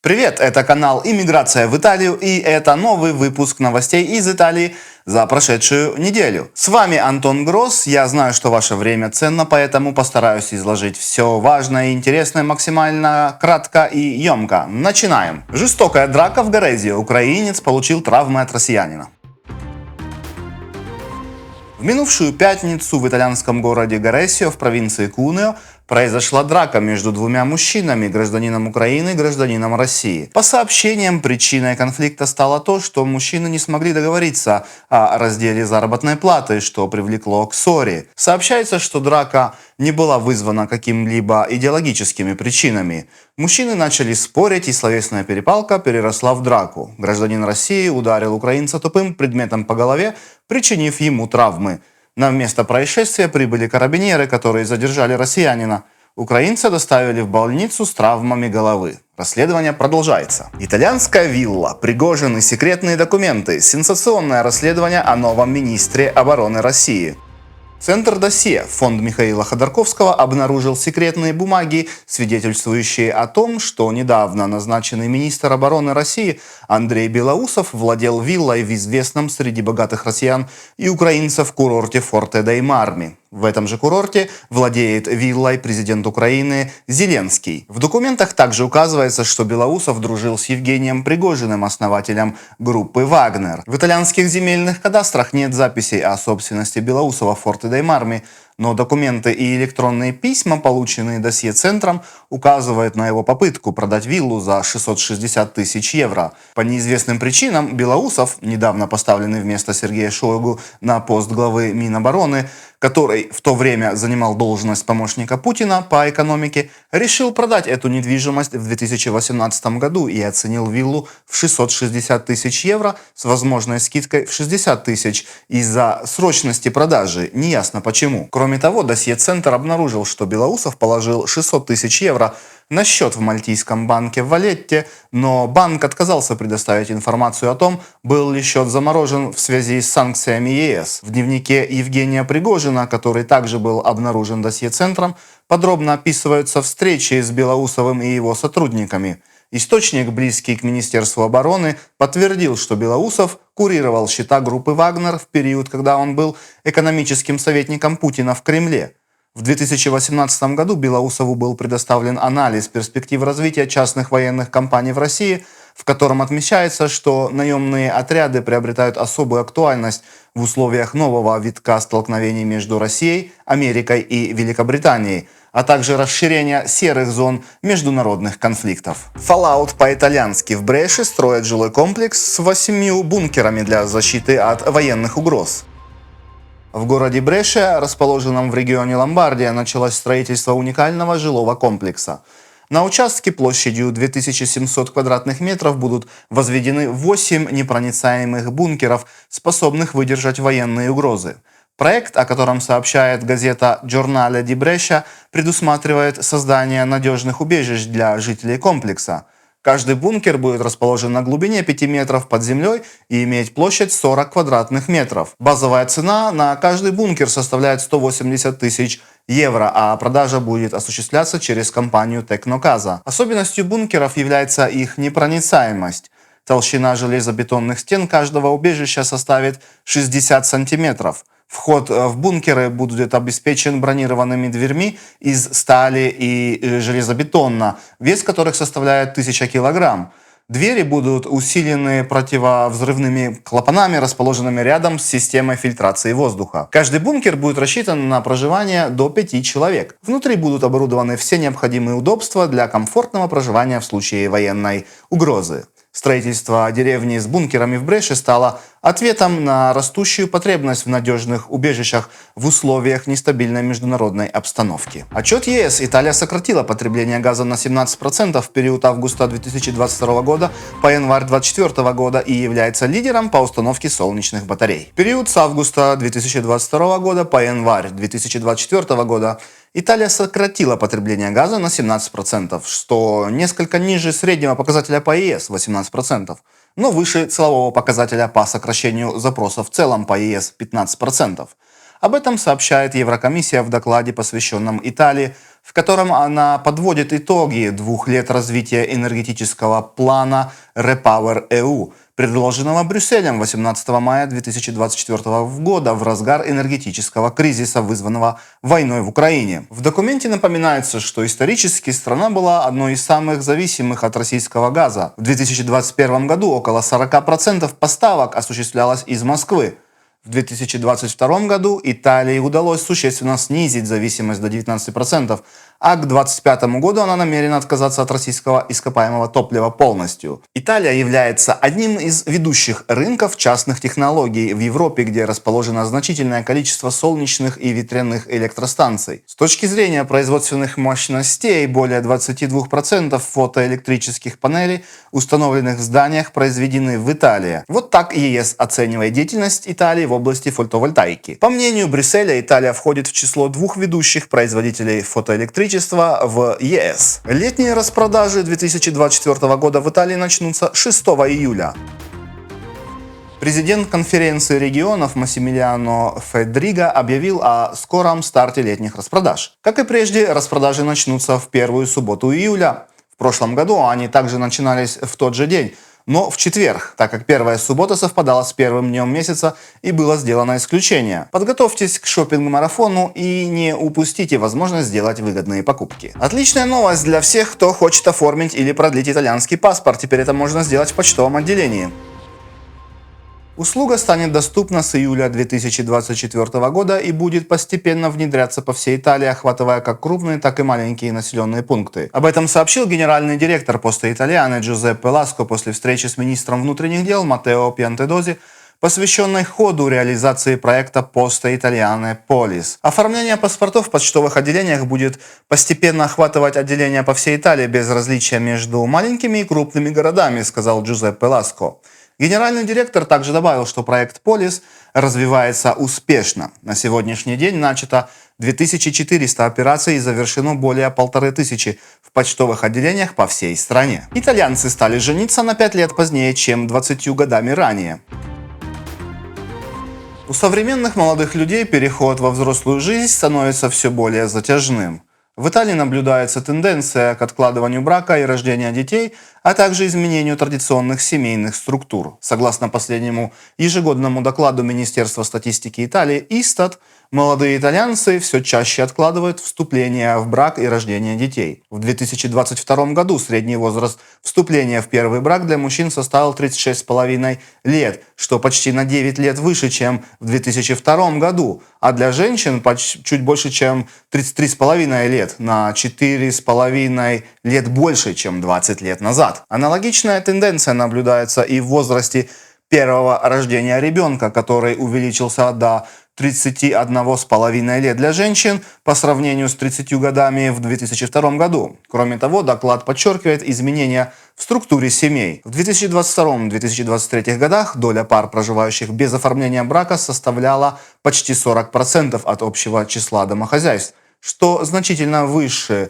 Привет, это канал «Иммиграция в Италию» и это новый выпуск новостей из Италии за прошедшую неделю. С вами Антон Гросс, я знаю, что ваше время ценно, поэтому постараюсь изложить все важное и интересное максимально кратко и емко. Начинаем. Жестокая драка в Горезио. Украинец получил травмы от россиянина. В минувшую пятницу в итальянском городе Горесио в провинции Кунео произошла драка между двумя мужчинами, гражданином Украины и гражданином России. По сообщениям, причиной конфликта стало то, что мужчины не смогли договориться о разделе заработной платы, что привлекло к ссоре. Сообщается, что драка не была вызвана какими-либо идеологическими причинами. Мужчины начали спорить, и словесная перепалка переросла в драку. Гражданин России ударил украинца тупым предметом по голове, причинив ему травмы. На место происшествия прибыли карабинеры, которые задержали россиянина. Украинца доставили в больницу с травмами головы. Расследование продолжается. Итальянская вилла, Пригожин и секретные документы. Сенсационное расследование о новом министре обороны России. Центр досье. Фонд Михаила Ходорковского обнаружил секретные бумаги, свидетельствующие о том, что недавно назначенный министр обороны России Андрей Белоусов владел виллой в известном среди богатых россиян и украинцев курорте Форте-дей-Марми. В этом же курорте владеет виллой президент Украины Зеленский. В документах также указывается, что Белоусов дружил с Евгением Пригожиным, основателем группы «Вагнер». В итальянских земельных кадастрах нет записей о собственности Белоусова в Форте-дей-Марми, но документы и электронные письма, полученные досье центром, указывают на его попытку продать виллу за 660 тысяч евро. По неизвестным причинам Белоусов, недавно поставленный вместо Сергея Шойгу на пост главы Минобороны, который в то время занимал должность помощника Путина по экономике, решил продать эту недвижимость в 2018 году и оценил виллу в 660 тысяч евро с возможной скидкой в 60 тысяч из-за срочности продажи, неясно почему. Кроме того, досье-центр обнаружил, что Белоусов положил 600 тысяч евро на счет в мальтийском банке в Валетте, но банк отказался предоставить информацию о том, был ли счет заморожен в связи с санкциями ЕС. В дневнике Евгения Пригожина, который также был обнаружен досье-центром, подробно описываются встречи с Белоусовым и его сотрудниками. Источник, близкий к Министерству обороны, подтвердил, что Белоусов курировал счета группы «Вагнер» в период, когда он был экономическим советником Путина в Кремле. В 2018 году Белоусову был предоставлен анализ перспектив развития частных военных компаний в России, в котором отмечается, что наемные отряды приобретают особую актуальность в условиях нового витка столкновений между Россией, Америкой и Великобританией, а также расширения серых зон международных конфликтов. Fallout по-итальянски. В Бреше строят жилой комплекс с 8 бункерами для защиты от военных угроз. В городе Бреше, расположенном в регионе Ломбардия, началось строительство уникального жилого комплекса. На участке площадью 2700 квадратных метров будут возведены 8 непроницаемых бункеров, способных выдержать военные угрозы. Проект, о котором сообщает газета Giornale di Brescia, предусматривает создание надежных убежищ для жителей комплекса. Каждый бункер будет расположен на глубине 5 метров под землей и иметь площадь 40 квадратных метров. Базовая цена на каждый бункер составляет 180 тысяч евро, а продажа будет осуществляться через компанию Техноказа. Особенностью бункеров является их непроницаемость. Толщина железобетонных стен каждого убежища составит 60 сантиметров. Вход в бункеры будет обеспечен бронированными дверьми из стали и железобетона, вес которых составляет 1000 килограмм. Двери будут усилены противовзрывными клапанами, расположенными рядом с системой фильтрации воздуха. Каждый бункер будет рассчитан на проживание до 5 человек. Внутри будут оборудованы все необходимые удобства для комфортного проживания в случае военной угрозы. Строительство деревни с бункерами в Бреше стало ответом на растущую потребность в надежных убежищах в условиях нестабильной международной обстановки. Отчет ЕС. Италия сократила потребление газа на 17% в период августа 2022 года по январь 2024 года и является лидером по установке солнечных батарей. В период с августа 2022 года по январь 2024 года Италия сократила потребление газа на 17%, что несколько ниже среднего показателя по ЕС 18%, но выше целевого показателя по сокращению запросов в целом по ЕС 15%. Об этом сообщает Еврокомиссия в докладе, посвященном Италии, в котором она подводит итоги 2 лет развития энергетического плана REPowerEU, предложенного Брюсселем 18 мая 2024 года в разгар энергетического кризиса, вызванного войной в Украине. В документе напоминается, что исторически страна была одной из самых зависимых от российского газа. В 2021 году около 40% поставок осуществлялось из Москвы. В 2022 году Италии удалось существенно снизить зависимость до 19%, а к 2025 году она намерена отказаться от российского ископаемого топлива полностью. Италия является одним из ведущих рынков частных технологий в Европе, где расположено значительное количество солнечных и ветряных электростанций. С точки зрения производственных мощностей, более 22% фотоэлектрических панелей, установленных в зданиях, произведены в Италии. Вот так ЕС оценивает деятельность Италии в области фотовольтаики. По мнению Брюсселя, Италия входит в число 2 ведущих производителей фотоэлектричества в ЕС. Летние распродажи 2024 года в Италии начнутся 6 июля. Президент конференции регионов Массимилиано Федриго объявил о скором старте летних распродаж. Как и прежде, распродажи начнутся в первую субботу июля. В прошлом году они также начинались в тот же день, но в четверг, так как первая суббота совпадала с первым днем месяца и было сделано исключение. Подготовьтесь к шопинг-марафону и не упустите возможность сделать выгодные покупки. Отличная новость для всех, кто хочет оформить или продлить итальянский паспорт. Теперь это можно сделать в почтовом отделении. Услуга станет доступна с июля 2024 года и будет постепенно внедряться по всей Италии, охватывая как крупные, так и маленькие населенные пункты. Об этом сообщил генеральный директор Poste Italiane Джузеппе Ласко после встречи с министром внутренних дел Матео Пьянтедози, посвященной ходу реализации проекта Poste Italiane Polis. Оформление паспортов в почтовых отделениях будет постепенно охватывать отделения по всей Италии без различия между маленькими и крупными городами, сказал Джузеппе Ласко. Генеральный директор также добавил, что проект Polis развивается успешно. На сегодняшний день начато 2400 операций и завершено более 1500 в почтовых отделениях по всей стране. Итальянцы стали жениться на 5 лет позднее, чем 20 годами ранее. У современных молодых людей переход во взрослую жизнь становится все более затяжным. В Италии наблюдается тенденция к откладыванию брака и рождения детей, а также изменению традиционных семейных структур. Согласно последнему ежегодному докладу Министерства статистики Италии Истат, молодые итальянцы все чаще откладывают вступление в брак и рождение детей. В 2022 году средний возраст вступления в первый брак для мужчин составил 36,5 лет, что почти на 9 лет выше, чем в 2002 году, а для женщин чуть больше, чем 33,5 лет, на 4,5 лет больше, чем 20 лет назад. Аналогичная тенденция наблюдается и в возрасте первого рождения ребенка, который увеличился до 31,5 лет для женщин по сравнению с 30 годами в 2002 году. Кроме того, доклад подчеркивает изменения в структуре семей. В 2022-2023 годах доля пар, проживающих без оформления брака, составляла почти 40% от общего числа домохозяйств, что значительно выше,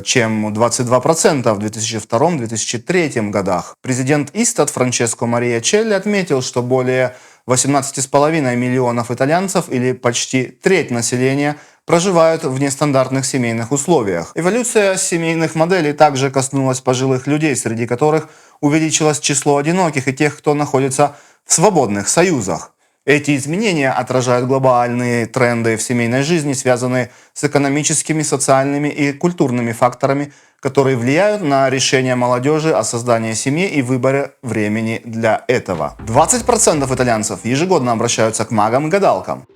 чем 22% в 2002-2003 годах. Президент Истат Франческо Мария Челли отметил, что более 18,5 миллионов итальянцев, или почти треть населения, проживают в нестандартных семейных условиях. Эволюция семейных моделей также коснулась пожилых людей, среди которых увеличилось число одиноких и тех, кто находится в свободных союзах. Эти изменения отражают глобальные тренды в семейной жизни, связанные с экономическими, социальными и культурными факторами, которые влияют на решение молодежи о создании семьи и выборе времени для этого. 20% итальянцев ежегодно обращаются к магам и гадалкам.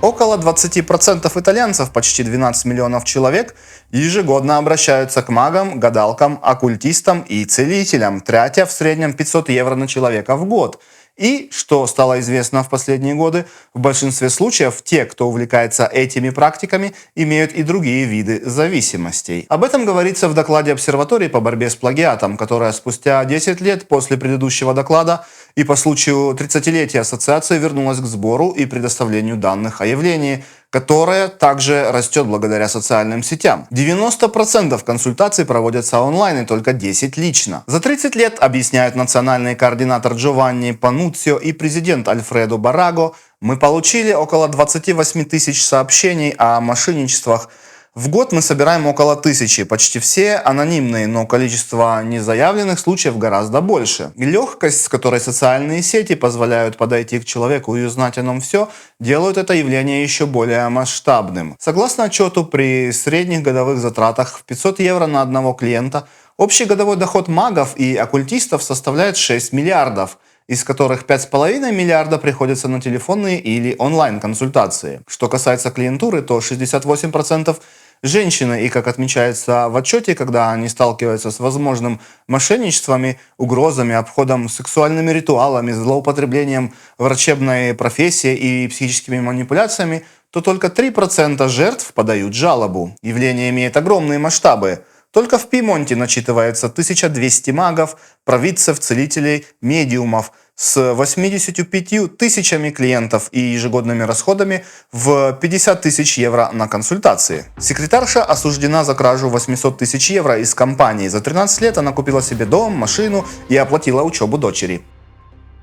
Около 20% итальянцев, почти 12 миллионов человек, ежегодно обращаются к магам, гадалкам, оккультистам и целителям, тратя в среднем 500 евро на человека в год. И, что стало известно в последние годы, в большинстве случаев те, кто увлекается этими практиками, имеют и другие виды зависимостей. Об этом говорится в докладе обсерватории по борьбе с плагиатом, которая спустя 10 лет после предыдущего доклада и по случаю 30-летия ассоциация вернулась к сбору и предоставлению данных о явлении, которое также растет благодаря социальным сетям. 90% консультаций проводятся онлайн и только 10 лично. За 30 лет, объясняют национальный координатор Джованни Пануцио и президент Альфредо Бараго, мы получили около 28 тысяч сообщений о мошенничествах. В год мы собираем около 1000, почти все анонимные, но количество незаявленных случаев гораздо больше. И легкость, с которой социальные сети позволяют подойти к человеку и узнать о нем все, делают это явление еще более масштабным. Согласно отчету, при средних годовых затратах в 500 евро на одного клиента, общий годовой доход магов и оккультистов составляет 6 миллиардов, из которых 5,5 миллиарда приходится на телефонные или онлайн-консультации. Что касается клиентуры, то 68% женщины, и, как отмечается в отчете, когда они сталкиваются с возможным мошенничествами, угрозами, обходом, сексуальными ритуалами, злоупотреблением врачебной профессии и психическими манипуляциями, то только 3% жертв подают жалобу. Явление имеет огромные масштабы. Только в Пьемонте насчитывается 1200 магов, провидцев, целителей, медиумов с 85 тысячами клиентов и ежегодными расходами в 50 тысяч евро на консультации. Секретарша осуждена за кражу 800 тысяч евро из компании. За 13 лет она купила себе дом, машину и оплатила учебу дочери.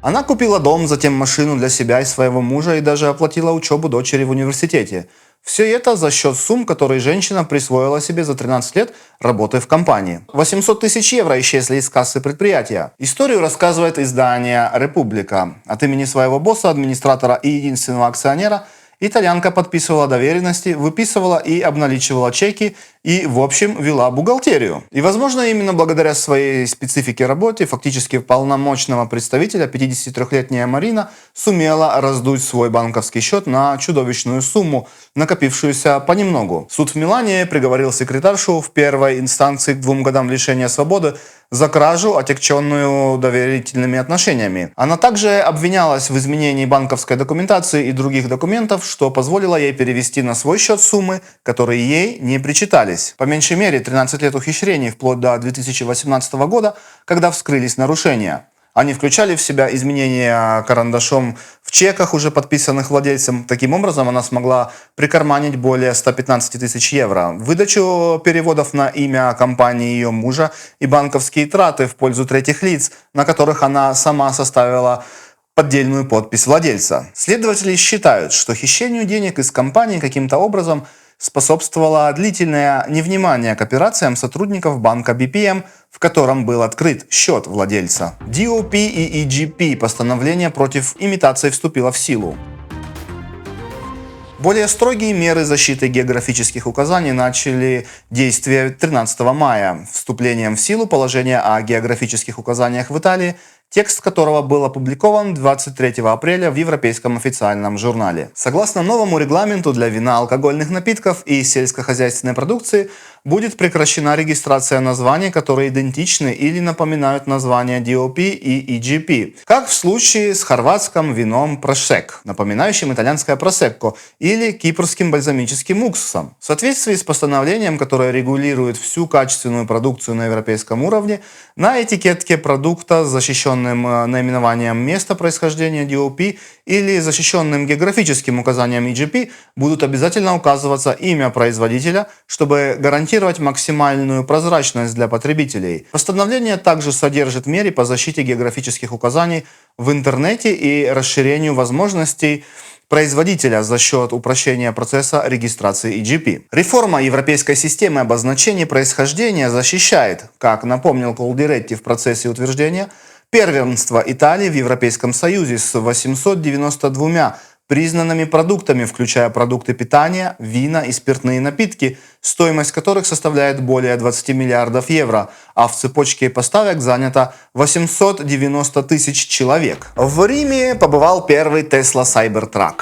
Она купила дом, затем машину для себя и своего мужа и даже оплатила учебу дочери в университете. Все это за счет сумм, которые женщина присвоила себе за 13 лет работы в компании. 800 тысяч евро исчезли из кассы предприятия. Историю рассказывает издание «Република». От имени своего босса, администратора и единственного акционера итальянка подписывала доверенности, выписывала и обналичивала чеки и, в общем, вела бухгалтерию. И, возможно, именно благодаря своей специфике работы, фактически полномочного представителя, 53-летняя Марина сумела раздуть свой банковский счет на чудовищную сумму, накопившуюся понемногу. Суд в Милане приговорил секретаршу в первой инстанции к 2 годам лишения свободы за кражу, отягченную доверительными отношениями. Она также обвинялась в изменении банковской документации и других документов, что позволило ей перевести на свой счет суммы, которые ей не причитались. По меньшей мере 13 лет ухищрений вплоть до 2018 года, когда вскрылись нарушения. Они включали в себя изменения карандашом в чеках, уже подписанных владельцем. Таким образом, она смогла прикарманить более 115 тысяч евро. Выдачу переводов на имя компании ее мужа и банковские траты в пользу третьих лиц, на которых она сама составила поддельную подпись владельца. Следователи считают, что хищению денег из компании каким-то образом способствовало длительное невнимание к операциям сотрудников банка BPM, в котором был открыт счет владельца. DOP и EGP постановление против имитации вступило в силу. Более строгие меры защиты географических указаний начали действие 13 мая, вступлением в силу положения о географических указаниях в Италии, текст которого был опубликован 23 апреля в Европейском официальном журнале. Согласно новому регламенту, для вина, алкогольных напитков и сельскохозяйственной продукции будет прекращена регистрация названий, которые идентичны или напоминают названия DOP и EGP, как в случае с хорватским вином Prosecco, напоминающим итальянское Prosecco, или кипрским бальзамическим уксусом. В соответствии с постановлением, которое регулирует всю качественную продукцию на европейском уровне, на этикетке продукта с защищенным наименованием места происхождения DOP или защищенным географическим указанием EGP будут обязательно указываться имя производителя, чтобы гарантировать максимальную прозрачность для потребителей. Постановление также содержит меры по защите географических указаний в интернете и расширению возможностей производителя за счет упрощения процесса регистрации EGP. Реформа европейской системы обозначений происхождения защищает, как напомнил Колдиретти в процессе утверждения, первенство Италии в Европейском Союзе с 892 признанными продуктами, включая продукты питания, вина и спиртные напитки, стоимость которых составляет более 20 миллиардов евро, а в цепочке поставок занято 890 тысяч человек. В Риме побывал первый Tesla Cybertruck.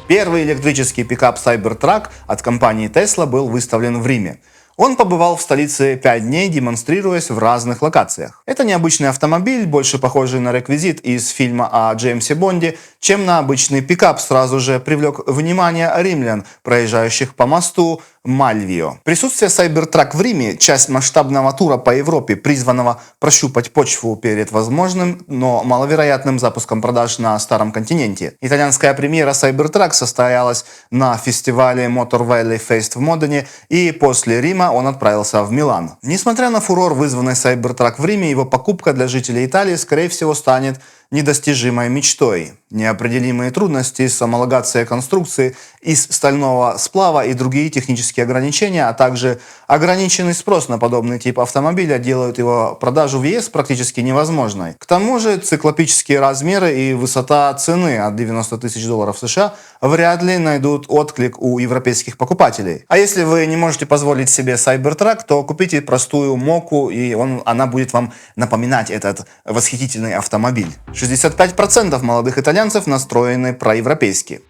Первый электрический пикап Cybertruck от компании Tesla был выставлен в Риме. Он побывал в столице 5 дней, демонстрируясь в разных локациях. Это необычный автомобиль, больше похожий на реквизит из фильма о Джеймсе Бонде, чем на обычный пикап, сразу же привлек внимание римлян, проезжающих по мосту Мальвио. Присутствие Cybertruck в Риме – часть масштабного тура по Европе, призванного прощупать почву перед возможным, но маловероятным запуском продаж на Старом континенте. Итальянская премьера Cybertruck состоялась на фестивале Motor Valley Fest в Модене, и после Рима он отправился в Милан. Несмотря на фурор, вызванный Cybertruck в Риме, его покупка для жителей Италии, скорее всего, станет недостижимой мечтой. Неопределимые трудности с гомологацией конструкции из стального сплава и другие технические ограничения, а также ограниченный спрос на подобный тип автомобиля делают его продажу в ЕС практически невозможной. К тому же циклопические размеры и высота цены от $90 тысяч США вряд ли найдут отклик у европейских покупателей. А если вы не можете позволить себе Cybertruck, то купите простую Моку, и она будет вам напоминать этот восхитительный автомобиль. 65% молодых итальянцев настроены проевропейски.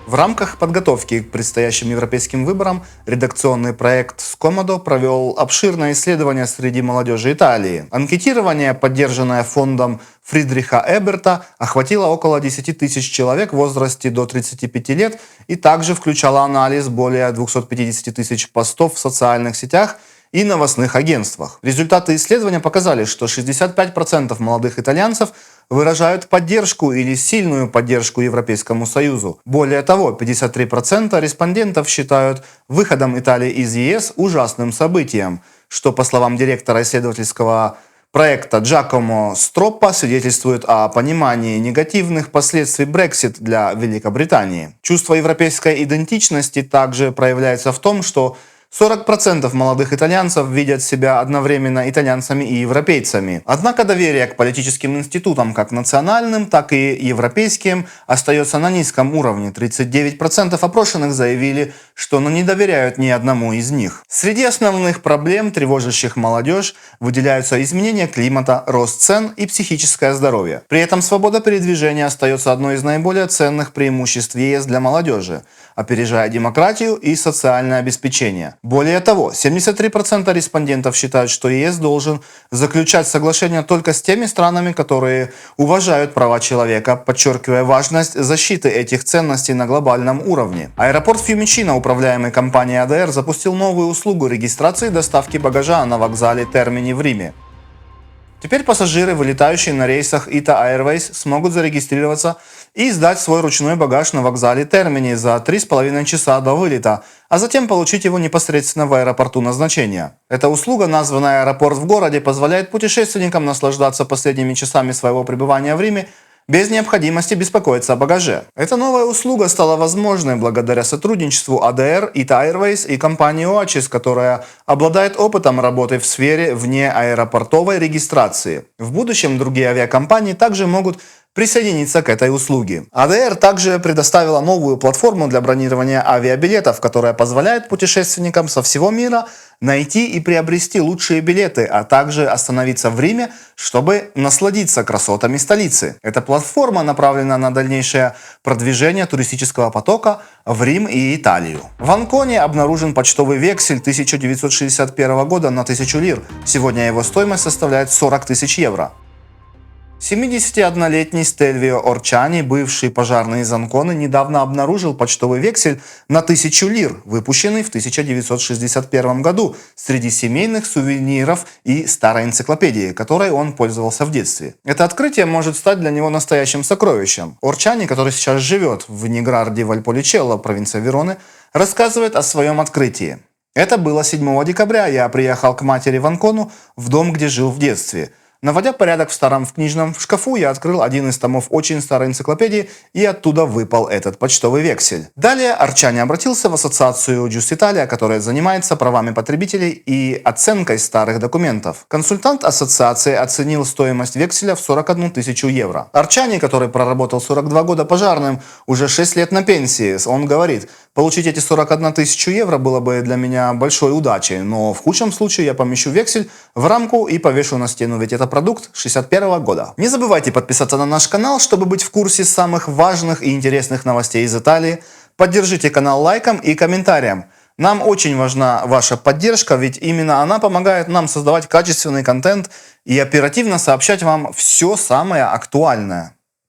В рамках подготовки к предстоящим европейским выборам редакционный проект Scomodo провел обширное исследование среди молодежи Италии. Анкетирование, поддержанное фондом Фридриха Эберта, охватило около 10 тысяч человек в возрасте до 35 лет и также включало анализ более 250 тысяч постов в социальных сетях и новостных агентствах. Результаты исследования показали, что 65% молодых итальянцев выражают поддержку или сильную поддержку Европейскому Союзу. Более того, 53% респондентов считают выходом Италии из ЕС ужасным событием, что, по словам директора исследовательского проекта Джакомо Строппа, свидетельствует о понимании негативных последствий Brexit для Великобритании. Чувство европейской идентичности также проявляется в том, что 40% молодых итальянцев видят себя одновременно итальянцами и европейцами. Однако доверие к политическим институтам, как национальным, так и европейским, остается на низком уровне. 39% опрошенных заявили, что не доверяют ни одному из них. Среди основных проблем, тревожащих молодежь, выделяются изменения климата, рост цен и психическое здоровье. При этом свобода передвижения остается одной из наиболее ценных преимуществ ЕС для молодежи, опережая демократию и социальное обеспечение. Более того, 73% респондентов считают, что ЕС должен заключать соглашения только с теми странами, которые уважают права человека, подчеркивая важность защиты этих ценностей на глобальном уровне. Аэропорт Фьюмичино, управляемый компанией АДР, запустил новую услугу регистрации и доставки багажа на вокзале Термини в Риме. Теперь пассажиры, вылетающие на рейсах ITA Airways, смогут зарегистрироваться и сдать свой ручной багаж на вокзале Термини за 3,5 часа до вылета, а затем получить его непосредственно в аэропорту назначения. Эта услуга, названная «Аэропорт в городе», позволяет путешественникам наслаждаться последними часами своего пребывания в Риме без необходимости беспокоиться о багаже. Эта новая услуга стала возможной благодаря сотрудничеству АДР, ITA Airways и компании Oasis, которая обладает опытом работы в сфере вне аэропортовой регистрации. В будущем другие авиакомпании также могут присоединиться к этой услуге. АДР также предоставила новую платформу для бронирования авиабилетов, которая позволяет путешественникам со всего мира найти и приобрести лучшие билеты, а также остановиться в Риме, чтобы насладиться красотами столицы. Эта платформа направлена на дальнейшее продвижение туристического потока в Рим и Италию. В Анконе обнаружен почтовый вексель 1961 года на 1000 лир. Сегодня его стоимость составляет 40 тысяч евро. 71-летний Стельвио Орчани, бывший пожарный из Анконы, недавно обнаружил почтовый вексель на 1000 лир, выпущенный в 1961 году, среди семейных сувениров и старой энциклопедии, которой он пользовался в детстве. Это открытие может стать для него настоящим сокровищем. Орчани, который сейчас живет в Ниграрди-Вальполичелло, провинция Вероны, рассказывает о своем открытии. Это было 7 декабря. Я приехал к матери в Анкону, в дом, где жил в детстве. Наводя порядок в старом книжном шкафу, я открыл один из томов очень старой энциклопедии, и оттуда выпал этот почтовый вексель. Далее Орчани обратился в ассоциацию Just Italia, которая занимается правами потребителей и оценкой старых документов. Консультант ассоциации оценил стоимость векселя в 41 тысячу евро. Орчани, который проработал 42 года пожарным, уже 6 лет на пенсии, он говорит: получить эти 41 тысячу евро было бы для меня большой удачей, но в худшем случае я помещу вексель в рамку и повешу на стену, ведь это продукт 61 года. Не забывайте подписаться на наш канал, чтобы быть в курсе самых важных и интересных новостей из Италии. Поддержите канал лайком и комментарием. Нам очень важна ваша поддержка, ведь именно она помогает нам создавать качественный контент и оперативно сообщать вам все самое актуальное.